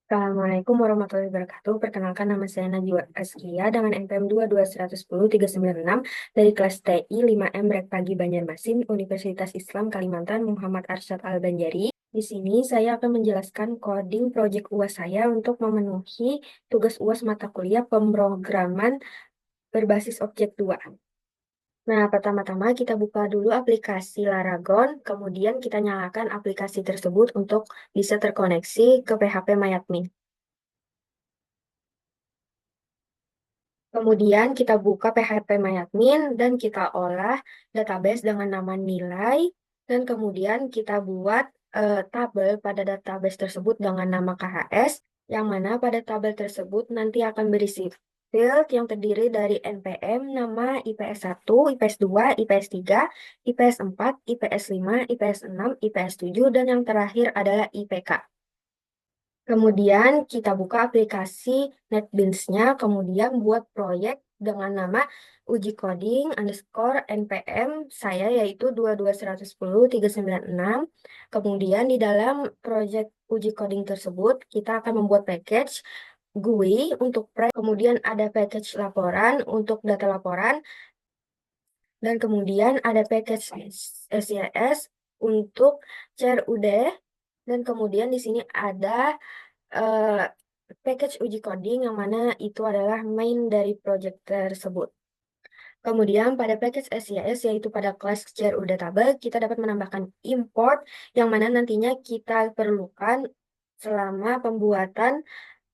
Assalamualaikum warahmatullahi wabarakatuh. Perkenalkan nama saya Najwa Askia dengan NPM 22110-396 dari kelas TI 5M Rek Pagi Banjarmasin, Universitas Islam Kalimantan Muhammad Arsyad Al-Banjari. Di sini saya akan menjelaskan coding project UAS saya untuk memenuhi tugas UAS mata kuliah pemrograman berbasis objek 2. Nah, pertama-tama kita buka dulu aplikasi Laragon, kemudian kita nyalakan aplikasi tersebut untuk bisa terkoneksi ke PHP MyAdmin. Kemudian kita buka PHP MyAdmin dan kita olah database dengan nama nilai dan kemudian kita buat tabel pada database tersebut dengan nama KHS yang mana pada tabel tersebut nanti akan berisi field yang terdiri dari NPM, nama, IPS 1, IPS 2, IPS 3, IPS 4, IPS 5, IPS 6, IPS 7, dan yang terakhir adalah IPK. Kemudian kita buka aplikasi NetBeans-nya, kemudian buat proyek dengan nama uji coding underscore NPM saya yaitu 22110-396. Kemudian di dalam proyek uji coding tersebut kita akan membuat package GUI untuk kemudian ada package laporan untuk data laporan, dan kemudian ada package SIS untuk CRUD, dan kemudian di sini ada eh, package uji coding yang mana itu adalah main dari project tersebut. Kemudian pada package SCS yaitu pada kelas CRU Database kita dapat menambahkan import yang mana nantinya kita perlukan selama pembuatan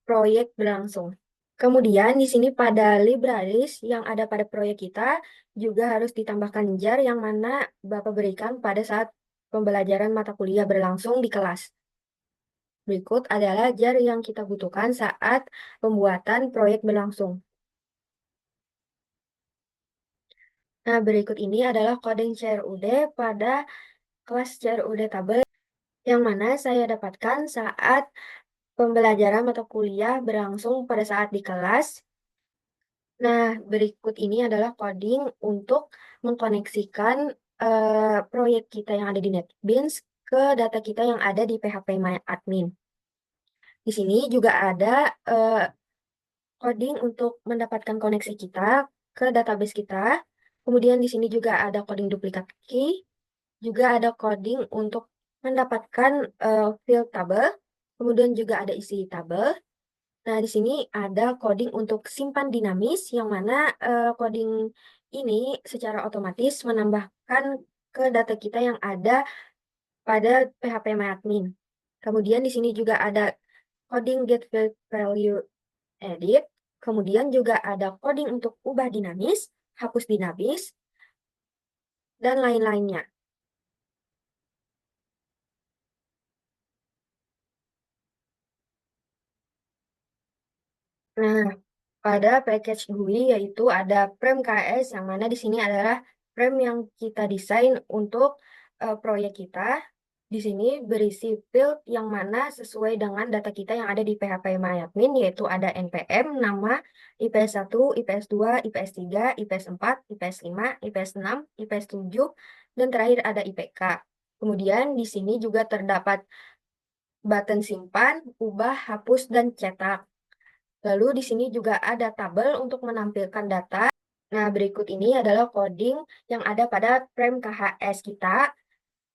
proyek berlangsung. Kemudian di sini pada libraries yang ada pada proyek kita juga harus ditambahkan jar yang mana Bapak berikan pada saat pembelajaran mata kuliah berlangsung di kelas. Berikut adalah jar yang kita butuhkan saat pembuatan proyek berlangsung. Nah, berikut ini adalah coding CRUD pada kelas CRUD tabel yang mana saya dapatkan saat pembelajaran mata kuliah berlangsung pada saat di kelas. Nah, berikut ini adalah coding untuk mengkoneksikan proyek kita yang ada di NetBeans ke data kita yang ada di PHP MyAdmin. Di sini juga ada coding untuk mendapatkan koneksi kita ke database kita. Kemudian di sini juga ada coding duplikat key, juga ada coding untuk mendapatkan field tabel, kemudian juga ada isi tabel. Nah, di sini ada coding untuk simpan dinamis, yang mana coding ini secara otomatis menambahkan ke data kita yang ada pada PHP MyAdmin. Kemudian di sini juga ada coding get field value edit, kemudian juga ada coding untuk ubah dinamis, hapus dinamis, dan lain-lainnya. Nah, pada package GUI yaitu ada frame KS yang mana di sini adalah frame yang kita desain untuk proyek kita. Di sini berisi field yang mana sesuai dengan data kita yang ada di PHP MyAdmin yaitu ada NPM, nama, IPS 1, IPS 2, IPS 3, IPS 4, IPS 5, IPS 6, IPS 7, dan terakhir ada IPK. Kemudian di sini juga terdapat button simpan, ubah, hapus, dan cetak. Lalu di sini juga ada tabel untuk menampilkan data. Nah, berikut ini adalah coding yang ada pada frame KHS kita.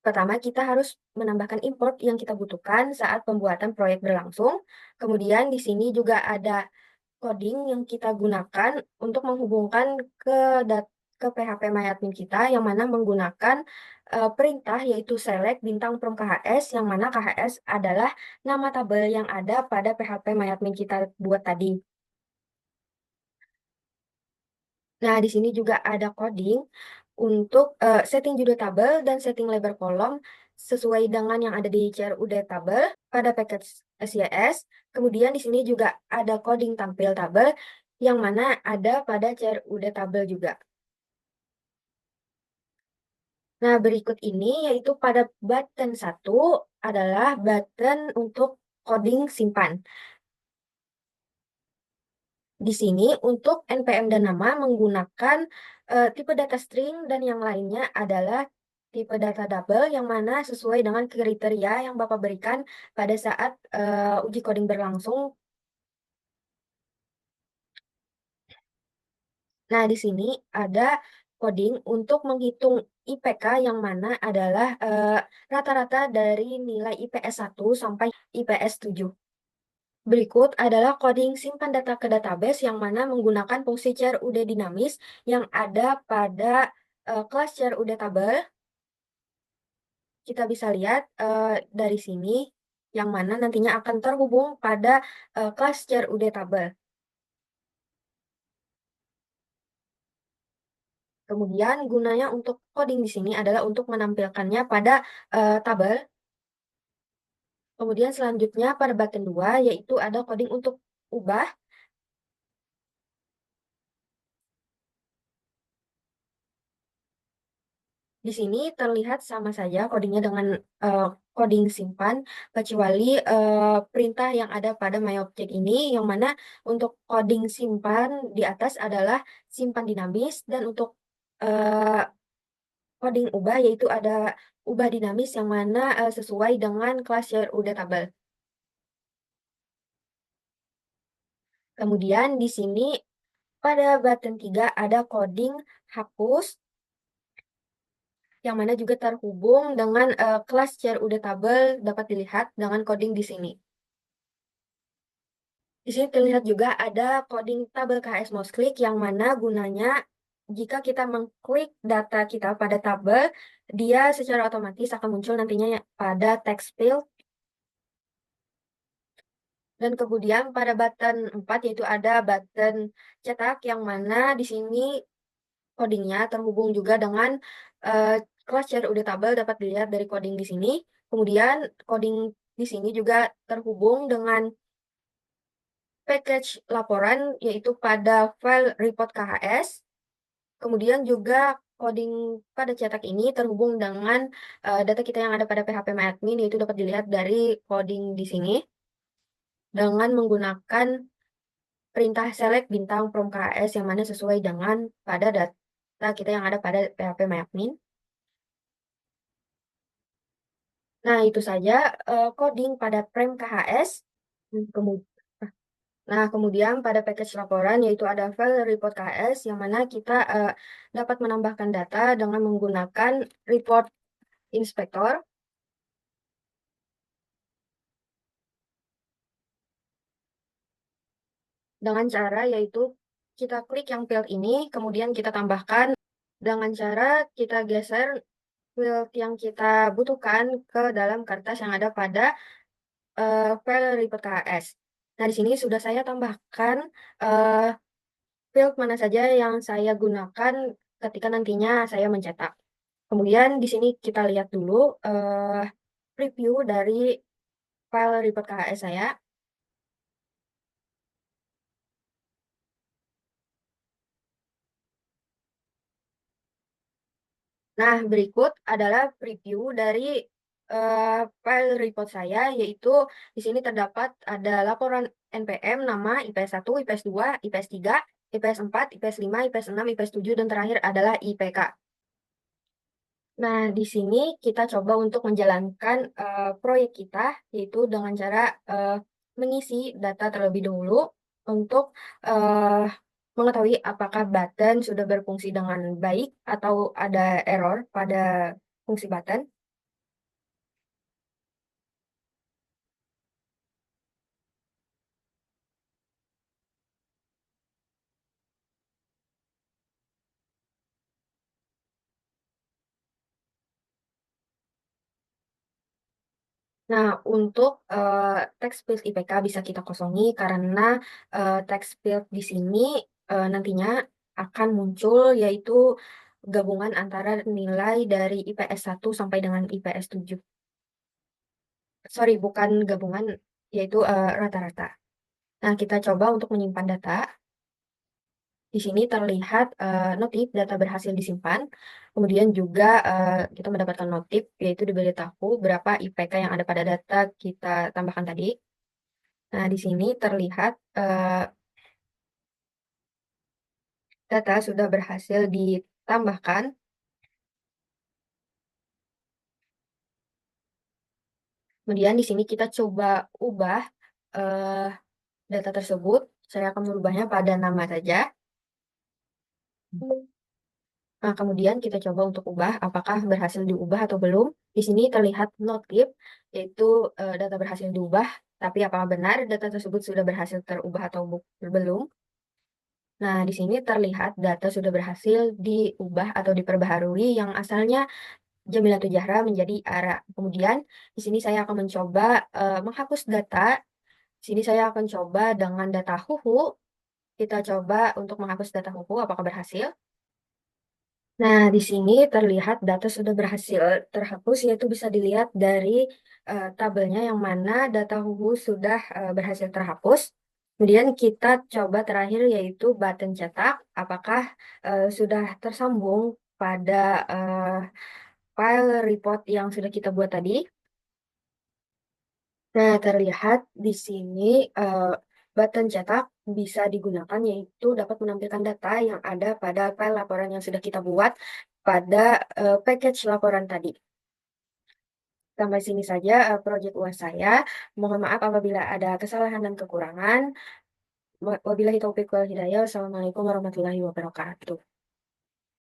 Pertama, kita harus menambahkan import yang kita butuhkan saat pembuatan proyek berlangsung. Kemudian di sini juga ada coding yang kita gunakan untuk menghubungkan ke ke PHP MyAdmin kita yang mana menggunakan perintah yaitu select bintang from KHS yang mana KHS adalah nama tabel yang ada pada PHP MyAdmin kita buat tadi. Nah, di sini juga ada coding untuk setting judul tabel dan setting lebar kolom sesuai dengan yang ada di CRUD tabel pada package SYS. Kemudian di sini juga ada coding tampil tabel yang mana ada pada CRUD tabel juga. Nah, berikut ini yaitu pada button 1 adalah button untuk coding simpan. Di sini untuk NPM dan nama menggunakan tipe data string dan yang lainnya adalah tipe data double yang mana sesuai dengan kriteria yang Bapak berikan pada saat uji coding berlangsung. Nah, di sini ada coding untuk menghitung IPK yang mana adalah rata-rata dari nilai IPS 1 sampai IPS 7. Berikut adalah coding simpan data ke database yang mana menggunakan fungsi CRUD dinamis yang ada pada kelas CRUD tabel. Kita bisa lihat dari sini yang mana nantinya akan terhubung pada kelas CRUD tabel. Kemudian gunanya untuk coding di sini adalah untuk menampilkannya pada tabel. Kemudian selanjutnya pada button 2 yaitu ada coding untuk ubah. Di sini terlihat sama saja codingnya dengan coding simpan, kecuali perintah yang ada pada myObject ini, yang mana untuk coding simpan di atas adalah simpan dinamis, dan untuk eh, coding ubah yaitu ada ubah dinamis yang mana sesuai dengan kelas udah tabel. Kemudian di sini pada button 3 ada coding hapus, yang mana juga terhubung dengan kelas udah tabel, dapat dilihat dengan coding di sini. Di sini terlihat juga ada coding tabel KS mouse click yang mana gunanya jika kita mengklik data kita pada tabel, dia secara otomatis akan muncul nantinya pada text field. Dan kemudian pada button 4 yaitu ada button cetak yang mana di sini codingnya terhubung juga dengan uh, kelas udah tabel, dapat dilihat dari coding di sini. Kemudian coding di sini juga terhubung dengan package laporan yaitu pada file report KHS. Kemudian juga coding pada cetak ini terhubung dengan data kita yang ada pada phpMyAdmin, yaitu dapat dilihat dari coding di sini dengan menggunakan perintah select bintang from KHS yang mana sesuai dengan pada data kita yang ada pada phpMyAdmin. Nah, itu saja coding pada frame KHS. Kemudian Nah, kemudian pada package laporan yaitu ada file report KS yang mana kita dapat menambahkan data dengan menggunakan report inspector dengan cara yaitu kita klik yang field ini, kemudian kita tambahkan dengan cara kita geser field yang kita butuhkan ke dalam kertas yang ada pada file report KS. Nah, di sini sudah saya tambahkan eh, field mana saja yang saya gunakan ketika nantinya saya mencetak. Kemudian di sini kita lihat dulu preview dari file report KHS saya. Nah, berikut adalah preview dari file report saya, yaitu di sini terdapat ada laporan NPM, nama, IPS 1, IPS 2, IPS 3, IPS 4, IPS 5, IPS 6, IPS 7, dan terakhir adalah IPK. Nah, di sini kita coba untuk menjalankan proyek kita, yaitu dengan cara mengisi data terlebih dahulu untuk eh, mengetahui apakah button sudah berfungsi dengan baik atau ada error pada fungsi button. Nah, untuk text field IPK bisa kita kosongi karena text field di sini nantinya akan muncul yaitu gabungan antara nilai dari IPS 1 sampai dengan IPS 7. Sorry, bukan gabungan, yaitu rata-rata. Nah, kita coba untuk menyimpan data. Di sini terlihat notif data berhasil disimpan. Kemudian juga kita mendapatkan notif, yaitu diberitahu berapa IPK yang ada pada data kita tambahkan tadi. Nah, di sini terlihat data sudah berhasil ditambahkan. Kemudian di sini kita coba ubah eh, data tersebut. Saya akan merubahnya pada nama saja. Nah, kemudian kita coba untuk ubah apakah berhasil diubah atau belum. Di sini terlihat notif, yaitu data berhasil diubah, tapi apakah benar data tersebut sudah berhasil terubah atau belum. Nah, di sini terlihat data sudah berhasil diubah atau diperbaharui yang asalnya Jamila Tujahra menjadi Ara. Kemudian di sini saya akan mencoba menghapus data. Di sini saya akan coba dengan data Huhu. Kita coba untuk menghapus data Huhu apakah berhasil. Nah, di sini terlihat data sudah berhasil terhapus, yaitu bisa dilihat dari tabelnya yang mana data Huhu sudah berhasil terhapus. Kemudian kita coba terakhir yaitu button cetak, apakah sudah tersambung pada eh, file report yang sudah kita buat tadi. Nah, terlihat di sini button cetak bisa digunakan yaitu dapat menampilkan data yang ada pada file laporan yang sudah kita buat pada package laporan tadi. Sampai sini saja proyek UAS saya. Mohon maaf apabila ada kesalahan dan kekurangan. Wabillahi taufiq wal hidayah. Wassalamualaikum warahmatullahi wabarakatuh.